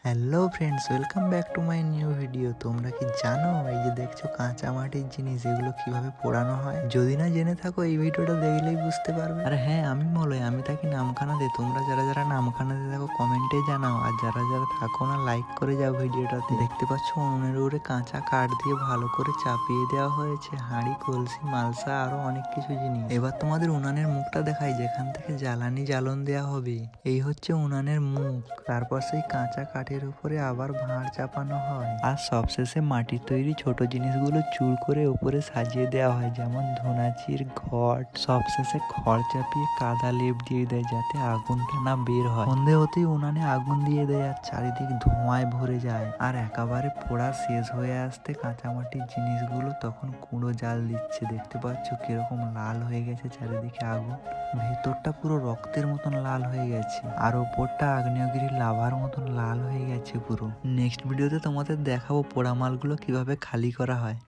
Hello friends, welcome back to my new video. তোমরা কি জানো এই যে দেখছো কাঁচা মাটির জিনিস এগুলো কিভাবে পোড়ানো হয়? যদি না জেনে থাকো এই ভিডিওটা দেখলেই বুঝতে পারবে। আর হ্যাঁ, আমি মলয়, আমি থাকি নামখানাতে। তোমরা যারা যারা নামখানাতে থাকো কমেন্টে জানাও, আর যারা যারা থাকো না লাইক করে যাও ভিডিওটাতে। দেখতে পাচ্ছ উনুনের উপরে কাঁচা কাঠ দিয়ে ভালো করে চাপিয়ে দেওয়া হয়েছে হাঁড়ি, কলসি, মালসা আরো অনেক কিছু জিনিস। এবার তোমাদের উনানের মুখটা দেখাই, যেখান থেকে জ্বালানি জ্বালন দেওয়া হবে। এই হচ্ছে উনানের মুখ। তারপর সেই কাঁচা কাঠের উপরে আবার ভাঁড় চাপানো হয়, আর সবশেষে মাটির তৈরি ছোট জিনিসগুলো চুর করে উপরে সাজিয়ে দেওয়া হয়, যেমন ধুনাচির, ঘট। সবশেষে খড় চাপিয়ে কাদা লেপ দিয়ে দেয় যাতে আগুনটা না বের হয়। সন্ধে হতেই উনানে আগুন দিয়ে দেয় আর চারিদিক ধোঁয়ায় ভরে যায়। আর একেবারে পোড়া শেষ হয়ে আসতে কাঁচামাটির জিনিসগুলো তখন কুঁড়ো জাল দিচ্ছে। দেখতে পাচ্ছ কিরকম লাল হয়ে গেছে চারিদিকে আগুন। ভেতরটা পুরো রক্তের মতন লাল হয়ে গেছে, আর ওপরটা আগ্নেয়গিরির লাভার মতন লাল হয়ে গেছে পুরো। নেক্সট ভিডিওতে তোমাদের দেখাবো পোড়া মালগুলো কিভাবে খালি করা হয়।